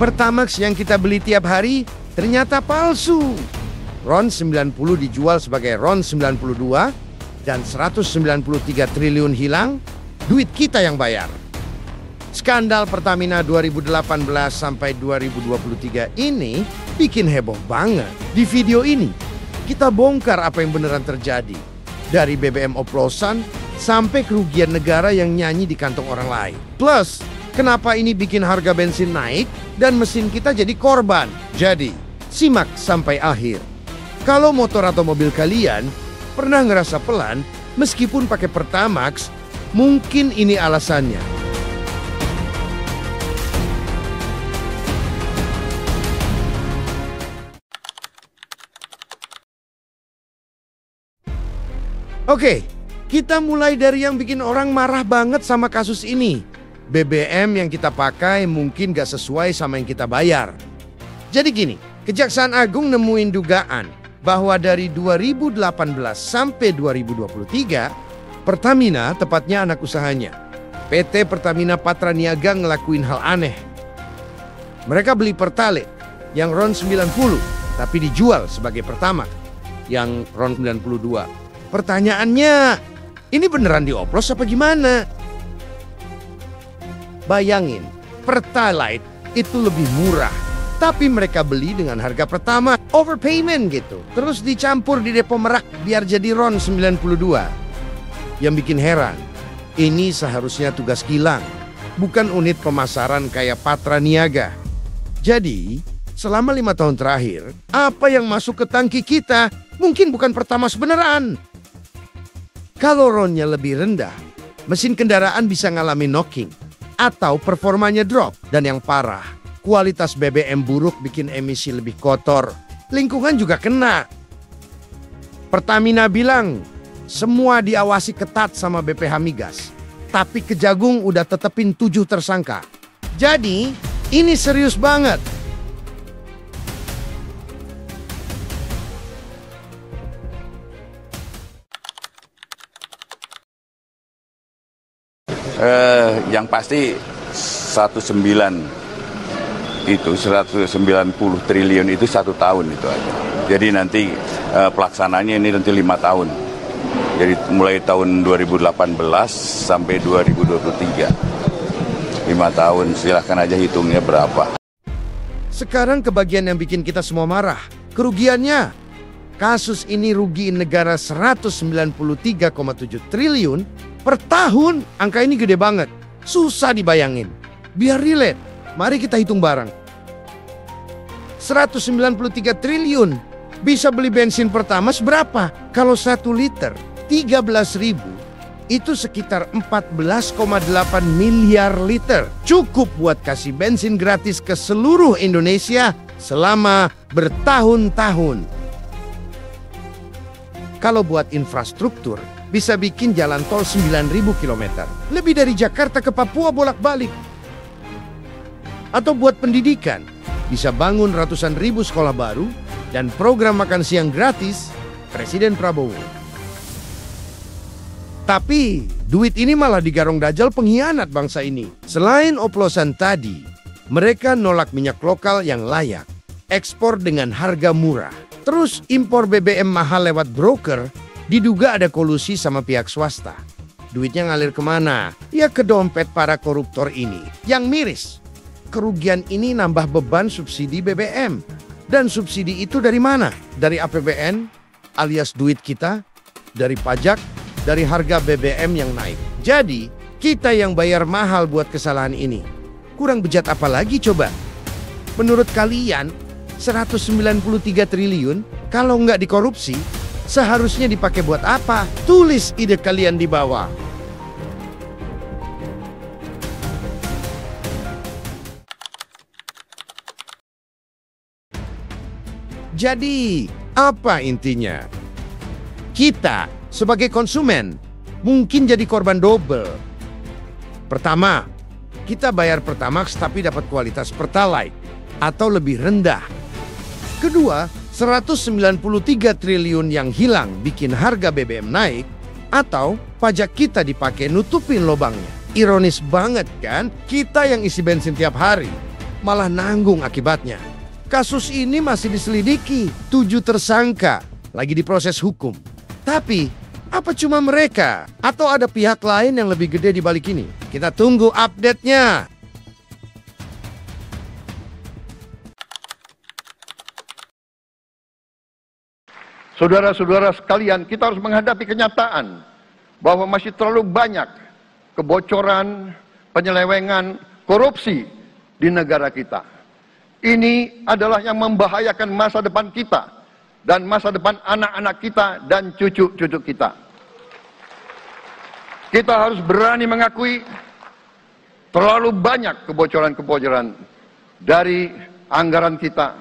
Pertamax yang kita beli tiap hari ternyata palsu. RON 90 dijual sebagai RON 92 dan 193 triliun hilang, duit kita yang bayar. Skandal Pertamina 2018 sampai 2023 ini bikin heboh banget. Di video ini, kita bongkar apa yang beneran terjadi. Dari BBM oplosan sampai kerugian negara yang nyanyi di kantong orang lain. Plus, kenapa ini bikin harga bensin naik dan mesin kita jadi korban. Jadi, simak sampai akhir. Kalau motor atau mobil kalian pernah ngerasa pelan meskipun pakai Pertamax, mungkin ini alasannya. Oke, kita mulai dari yang bikin orang marah banget sama kasus ini. BBM yang kita pakai mungkin gak sesuai sama yang kita bayar. Jadi gini, Kejaksaan Agung nemuin dugaan bahwa dari 2018 sampai 2023, Pertamina, tepatnya anak usahanya, PT Pertamina Patra Niaga ngelakuin hal aneh. Mereka beli Pertalite yang RON 90, tapi dijual sebagai Pertamax yang RON 92. Pertanyaannya, ini beneran dioplos apa gimana? Bayangin, Pertalite itu lebih murah, tapi mereka beli dengan harga pertama, overpayment gitu. Terus dicampur di depo Merak biar jadi RON 92. Yang bikin heran, ini seharusnya tugas kilang, bukan unit pemasaran kayak Patra Niaga. Jadi, selama 5 tahun terakhir, apa yang masuk ke tangki kita mungkin bukan Pertamax beneran. Kalau RON-nya lebih rendah, mesin kendaraan bisa ngalami knocking atau performanya drop. Dan yang parah, kualitas BBM buruk bikin emisi lebih kotor. Lingkungan juga kena. Pertamina bilang semua diawasi ketat sama BPH Migas. Tapi Kejagung udah tetepin 7 tersangka. Jadi ini serius banget. Yang pasti 190 triliun itu 1 tahun itu aja. Jadi nanti pelaksananya ini nanti 5 tahun. Jadi mulai tahun 2018 sampai 2023. 5 tahun, silahkan aja hitungnya berapa. Sekarang ke bagian yang bikin kita semua marah. Kerugiannya. Kasus ini rugiin negara 193,7 triliun per tahun. Angka ini gede banget. Susah dibayangin. Biar relate, mari kita hitung bareng. 193 triliun. Bisa beli bensin Pertamax berapa? Kalau 1 liter 13.000, itu sekitar 14,8 miliar liter. Cukup buat kasih bensin gratis ke seluruh Indonesia selama bertahun-tahun. Kalau buat infrastruktur, bisa bikin jalan tol 9.000 km. Lebih dari Jakarta ke Papua bolak-balik. Atau buat pendidikan, bisa bangun ratusan ribu sekolah baru dan program makan siang gratis Presiden Prabowo. Tapi, duit ini malah digarong Dajjal pengkhianat bangsa ini. Selain oplosan tadi, mereka nolak minyak lokal yang layak, ekspor dengan harga murah. Terus impor BBM mahal lewat broker, diduga ada kolusi sama pihak swasta. Duitnya ngalir kemana? Ya ke dompet para koruptor ini. Yang miris, kerugian ini nambah beban subsidi BBM. Dan subsidi itu dari mana? Dari APBN alias duit kita, dari pajak, dari harga BBM yang naik. Jadi, kita yang bayar mahal buat kesalahan ini. Kurang bejat apa lagi coba? Menurut kalian, 193 triliun kalau nggak dikorupsi, seharusnya dipakai buat apa? Tulis ide kalian di bawah. Jadi, apa intinya? Kita sebagai konsumen mungkin jadi korban double. Pertama, kita bayar Pertamax tapi dapat kualitas Pertalite atau lebih rendah. Kedua, 193 triliun yang hilang bikin harga BBM naik, atau pajak kita dipakai nutupin lobangnya. Ironis banget kan? Kita yang isi bensin tiap hari malah nanggung akibatnya. Kasus ini masih diselidiki, 7 tersangka lagi diproses hukum. Tapi, apa cuma mereka? Atau ada pihak lain yang lebih gede di balik ini? Kita tunggu update-nya. Saudara-saudara sekalian, kita harus menghadapi kenyataan bahwa masih terlalu banyak kebocoran, penyelewengan, korupsi di negara kita. Ini adalah yang membahayakan masa depan kita dan masa depan anak-anak kita dan cucu-cucu kita. Kita harus berani mengakui terlalu banyak kebocoran-kebocoran dari anggaran kita,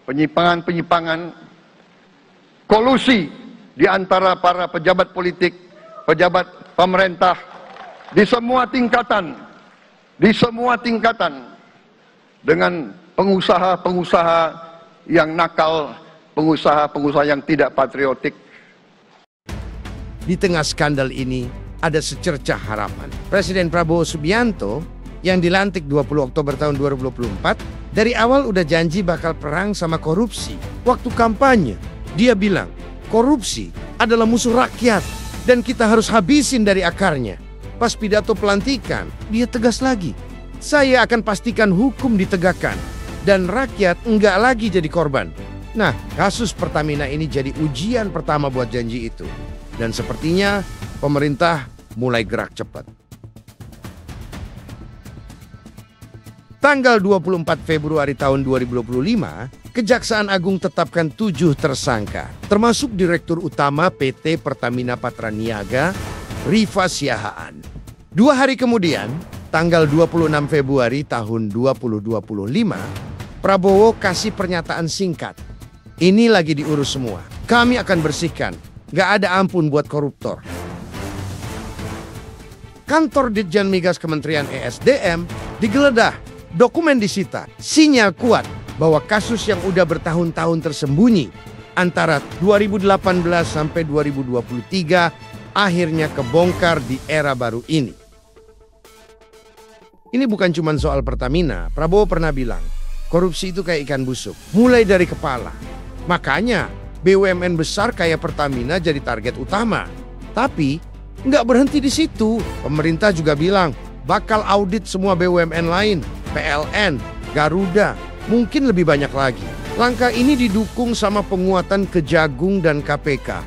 penyimpangan-penyimpangan, kolusi di antara para pejabat politik, pejabat pemerintah di semua tingkatan dengan pengusaha-pengusaha yang nakal, pengusaha-pengusaha yang tidak patriotik. Di tengah skandal ini ada secercah harapan. Presiden Prabowo Subianto yang dilantik 20 Oktober tahun 2024 dari awal udah janji bakal perang sama korupsi. Waktu kampanye dia bilang, korupsi adalah musuh rakyat dan kita harus habisin dari akarnya. Pas pidato pelantikan, dia tegas lagi. Saya akan pastikan hukum ditegakkan dan rakyat enggak lagi jadi korban. Nah, kasus Pertamina ini jadi ujian pertama buat janji itu. Dan sepertinya pemerintah mulai gerak cepat. Tanggal 24 Februari tahun 2025, Kejaksaan Agung tetapkan 7 tersangka, termasuk Direktur Utama PT Pertamina Patraniaga, Rifa Siahaan. 2 hari kemudian, tanggal 26 Februari tahun 2025, Prabowo kasih pernyataan singkat. Ini lagi diurus semua. Kami akan bersihkan. Gak ada ampun buat koruptor. Kantor Ditjen Migas Kementerian ESDM digeledah. Dokumen disita. Sinyal kuat bahwa kasus yang udah bertahun-tahun tersembunyi antara 2018 sampai 2023 akhirnya kebongkar di era baru ini. Ini bukan cuma soal Pertamina. Prabowo pernah bilang, korupsi itu kayak ikan busuk, mulai dari kepala. Makanya BUMN besar kayak Pertamina jadi target utama. Tapi nggak berhenti di situ. Pemerintah juga bilang bakal audit semua BUMN lain, PLN, Garuda, mungkin lebih banyak lagi. Langkah ini didukung sama penguatan Kejagung dan KPK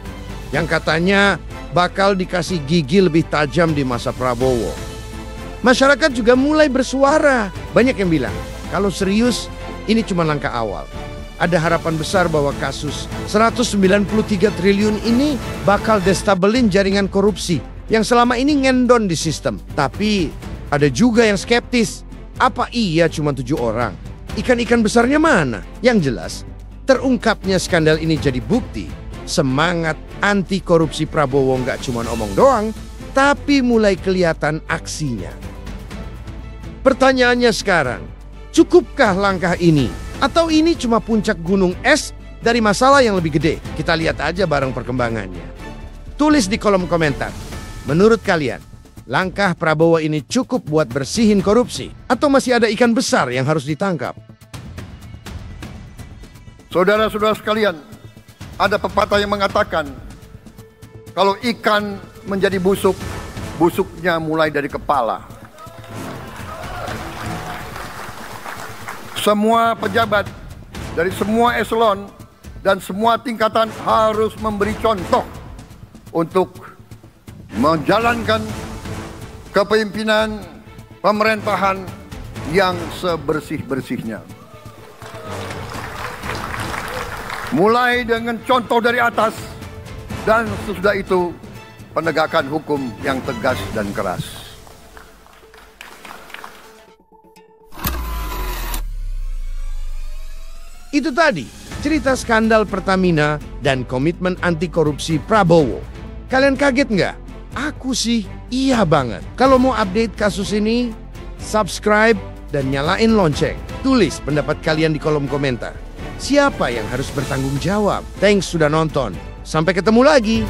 yang katanya bakal dikasih gigi lebih tajam di masa Prabowo. Masyarakat juga mulai bersuara. Banyak yang bilang kalau serius ini cuma langkah awal. Ada harapan besar bahwa kasus 193 triliun ini bakal destabilin jaringan korupsi yang selama ini ngendon di sistem. Tapi ada juga yang skeptis. Apa iya cuma 7 orang? Ikan-ikan besarnya mana? Yang jelas, terungkapnya skandal ini jadi bukti semangat anti korupsi Prabowo nggak cuma omong doang, tapi mulai kelihatan aksinya. Pertanyaannya sekarang, cukupkah langkah ini? Atau ini cuma puncak gunung es dari masalah yang lebih gede? Kita lihat aja bareng perkembangannya. Tulis di kolom komentar, menurut kalian, langkah Prabowo ini cukup buat bersihin korupsi? Atau masih ada ikan besar yang harus ditangkap? Saudara-saudara sekalian, ada pepatah yang mengatakan, kalau ikan menjadi busuk, busuknya mulai dari kepala. Semua pejabat dari semua eselon dan semua tingkatan harus memberi contoh untuk menjalankan kepemimpinan pemerintahan yang sebersih-bersihnya. Mulai dengan contoh dari atas dan sesudah itu penegakan hukum yang tegas dan keras. Itu tadi cerita skandal Pertamina dan komitmen anti korupsi Prabowo. Kalian kaget nggak? Aku sih iya banget. Kalau mau update kasus ini, subscribe dan nyalain lonceng. Tulis pendapat kalian di kolom komentar. Siapa yang harus bertanggung jawab? Thanks sudah nonton. Sampai ketemu lagi.